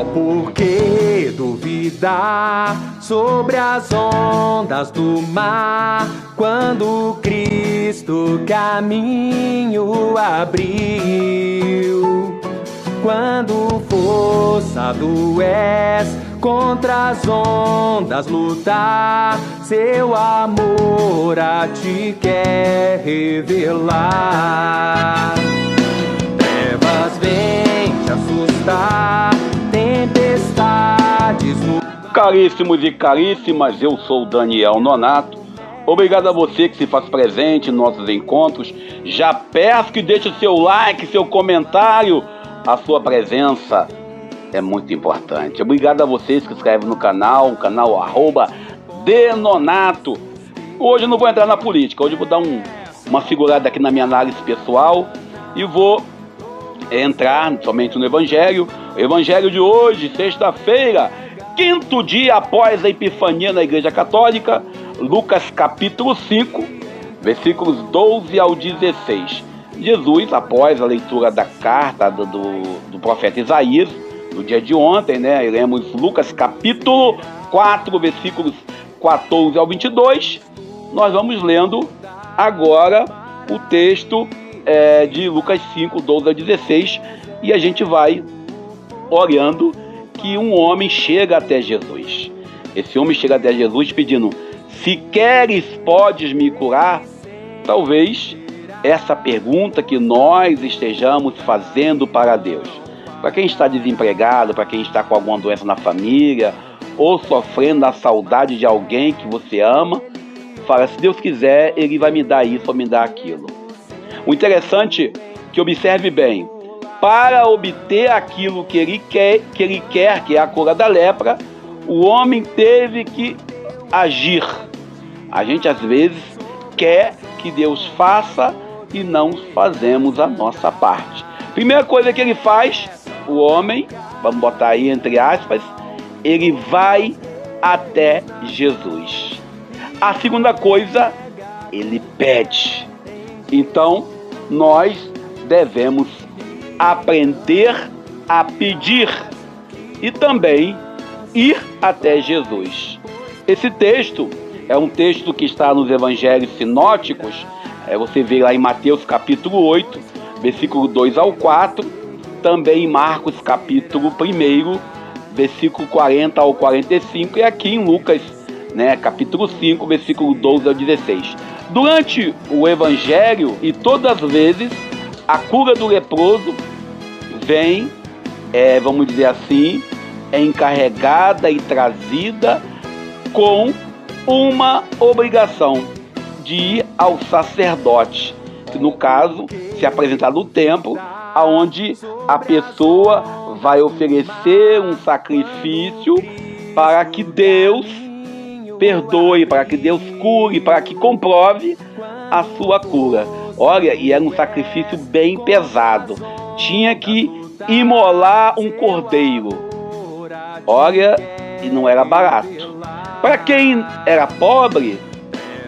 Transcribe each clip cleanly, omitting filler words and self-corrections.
por que duvidar sobre as ondas do mar, quando Cristo caminho abriu? Quando forçado és contra as ondas lutar, seu amor a ti quer revelar. Trevas vêm te assustar, tempestades no... Caríssimos e caríssimas, eu sou Daniel Nonato. Obrigado a você que se faz presente em nossos encontros. Já peço que deixe o seu like, seu comentário. A sua presença é muito importante. Obrigado a vocês que escrevem no canal, @denonato. Hoje eu não vou entrar na política, hoje eu vou dar uma figurada aqui na minha análise pessoal e vou entrar somente no Evangelho. O Evangelho de hoje, sexta-feira, 5º dia após a Epifania na Igreja Católica, Lucas capítulo 5, versículos 12 ao 16. Jesus, após a leitura da carta do profeta Isaías, no dia de ontem, né, lemos Lucas capítulo 4, versículos 14 ao 22, nós vamos lendo agora o texto de Lucas 5, 12 a 16, e a gente vai olhando que um homem chega até Jesus. Esse homem chega até Jesus pedindo: se queres, podes me curar? Talvez essa pergunta que nós estejamos fazendo para Deus. Para quem está desempregado, para quem está com alguma doença na família, ou sofrendo a saudade de alguém que você ama, fala: se Deus quiser, Ele vai me dar isso ou me dar aquilo. O interessante é que observe bem: para obter aquilo que ele quer, que é a cura da lepra, o homem teve que agir. A gente às vezes quer que Deus faça e não fazemos a nossa parte. Primeira coisa que ele faz, o homem, vamos botar aí entre aspas, ele vai até Jesus. A segunda coisa, ele pede. Então, nós devemos aprender a pedir e também ir até Jesus. Esse texto é um texto que está nos evangelhos sinóticos. Você vê lá em Mateus capítulo 8, versículo 2 ao 4, também em Marcos capítulo 1, versículo 40 ao 45, e aqui em Lucas, né, capítulo 5, versículo 12 ao 16. Durante o evangelho, e todas as vezes, a cura do leproso vem, vamos dizer assim, encarregada e trazida com uma obrigação de ir ao sacerdote, que no caso se apresentar no templo, aonde a pessoa vai oferecer um sacrifício para que Deus perdoe, para que Deus cure, para que comprove a sua cura. Olha, e era um sacrifício bem pesado. Tinha que imolar um cordeiro. Olha, e não era barato. Para quem era pobre,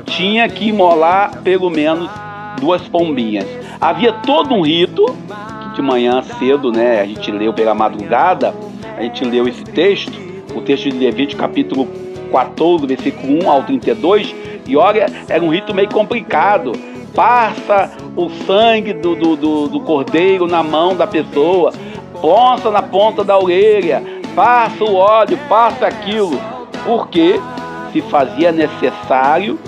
tinha que imolar pelo menos 2 pombinhas. Havia todo um rito, que de manhã cedo, né, a gente leu pela madrugada, a gente leu esse texto, o texto de Levítico capítulo 14, versículo 1 ao 32, e olha, era um rito meio complicado. Passa o sangue do cordeiro na mão da pessoa, ponça na ponta da orelha, passa o óleo, passa aquilo, porque se fazia necessário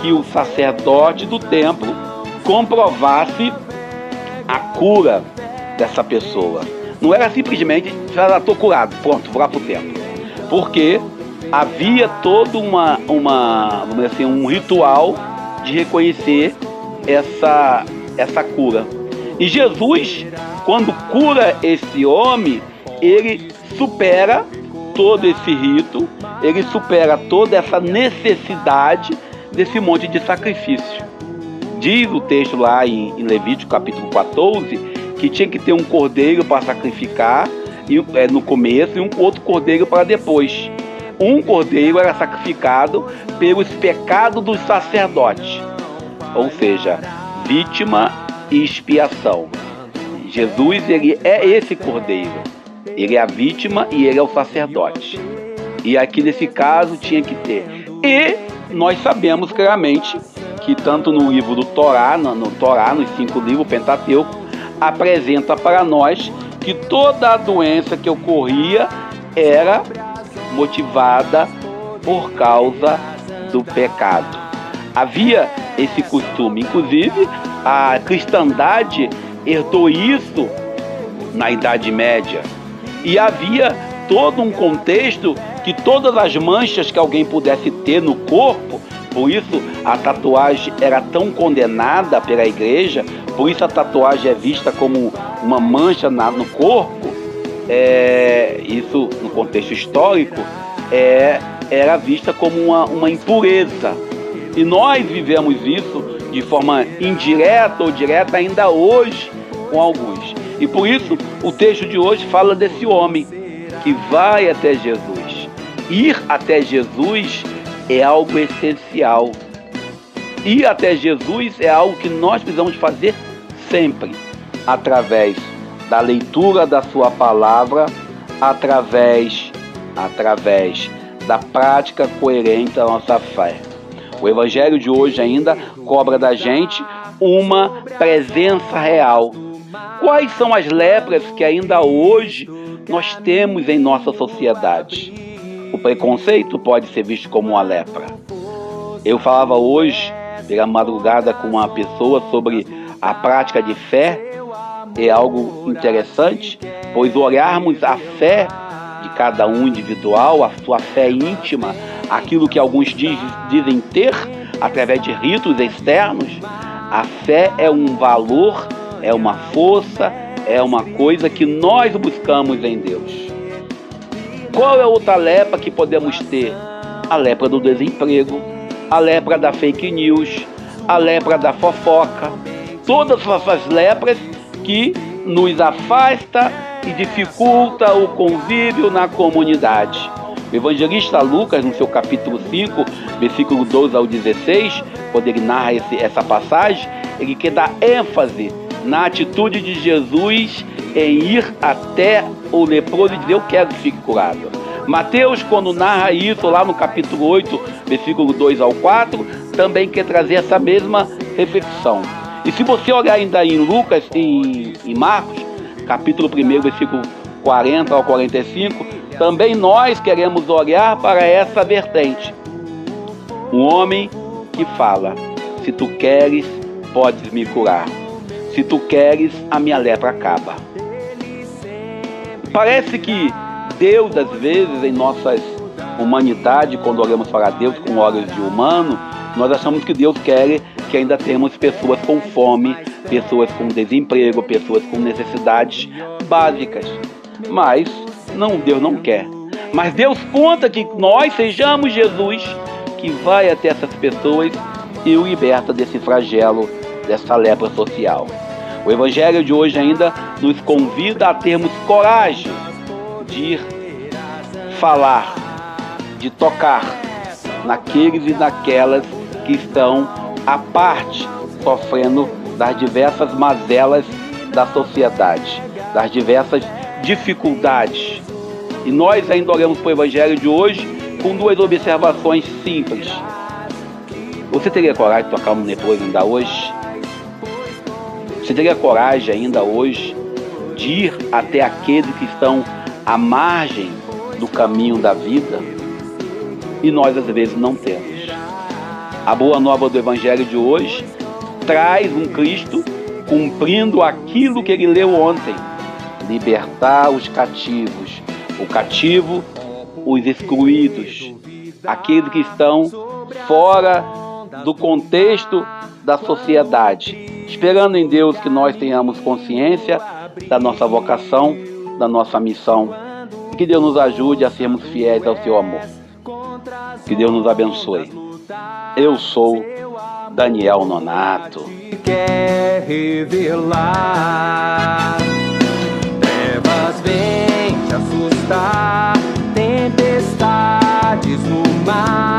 que o sacerdote do templo comprovasse a cura dessa pessoa. Não era simplesmente: já estou curado, pronto, vou lá para o templo. Porque havia todo vamos dizer assim, um ritual de reconhecer essa cura. E Jesus, quando cura esse homem, ele supera todo esse rito, ele supera toda essa necessidade desse monte de sacrifício. Diz o texto lá em Levítico capítulo 14 que tinha que ter um cordeiro para sacrificar no começo e um outro cordeiro para depois. Um cordeiro era sacrificado pelos pecados dos sacerdotes, ou seja, vítima e expiação. Jesus, ele é esse cordeiro. Ele é a vítima e ele é o sacerdote. E aqui nesse caso tinha que ter. E nós sabemos claramente que tanto no livro do Torá, no Torá, nos 5 livros, o Pentateuco, apresenta para nós que toda a doença que ocorria era motivada por causa do pecado. Havia esse costume, inclusive a cristandade herdou isso na Idade Média. E havia todo um contexto que todas as manchas que alguém pudesse ter no corpo, por isso a tatuagem era tão condenada pela igreja, por isso a tatuagem é vista como uma mancha no corpo, isso no contexto histórico, era vista como uma impureza. E nós vivemos isso de forma indireta ou direta ainda hoje com alguns. E por isso o texto de hoje fala desse homem que vai até Jesus. Ir até Jesus é algo essencial. Ir até Jesus é algo que nós precisamos fazer sempre, através da leitura da sua palavra, através da prática coerente da nossa fé. O evangelho de hoje ainda cobra da gente uma presença real. Quais são as lepras que ainda hoje nós temos em nossa sociedade? O preconceito pode ser visto como uma lepra. Eu falava hoje, pela madrugada, com uma pessoa sobre a prática de fé. É algo interessante, pois olharmos a fé de cada um individual, a sua fé íntima, aquilo que alguns dizem ter, através de ritos externos, a fé é um valor, é uma força, é uma coisa que nós buscamos em Deus. Qual é outra lepra que podemos ter? A lepra do desemprego, a lepra da fake news, a lepra da fofoca, todas essas lepras que nos afasta e dificulta o convívio na comunidade. O evangelista Lucas, no seu capítulo 5, versículo 12 ao 16, quando ele narra essa passagem, ele quer dar ênfase na atitude de Jesus em ir até o leproso e dizer: eu quero que fique curado. Mateus, quando narra isso lá no capítulo 8, versículo 2 ao 4, também quer trazer essa mesma reflexão. E se você olhar ainda em Lucas e em Marcos, capítulo 1, versículo 40 ao 45, também nós queremos olhar para essa vertente. Um homem que fala: se tu queres, podes me curar. Se tu queres, a minha lepra acaba. Parece que Deus, às vezes, em nossa humanidade, quando olhamos para Deus com olhos de humano, nós achamos que Deus quer que ainda temos pessoas com fome, pessoas com desemprego, pessoas com necessidades básicas. Mas Deus não quer. Mas Deus conta que nós sejamos Jesus, que vai até essas pessoas e o liberta desse flagelo, dessa lepra social. O evangelho de hoje ainda nos convida a termos coragem de ir falar, de tocar naqueles e naquelas que estão à parte, sofrendo das diversas mazelas da sociedade, das diversas dificuldades. E nós ainda olhamos para o evangelho de hoje com 2 observações simples. Você teria coragem de tocar um leproso ainda hoje? Você teria coragem ainda hoje de ir até aqueles que estão à margem do caminho da vida? E nós às vezes não temos. A boa nova do evangelho de hoje traz um Cristo cumprindo aquilo que ele leu ontem: libertar os cativos, o cativo, os excluídos, aqueles que estão fora do contexto da sociedade. Esperando em Deus que nós tenhamos consciência da nossa vocação, da nossa missão, e que Deus nos ajude a sermos fiéis ao seu amor. Que Deus nos abençoe. Eu sou Daniel Nonato. Quer revelar, trevas vêm te assustar, tempestades no mar.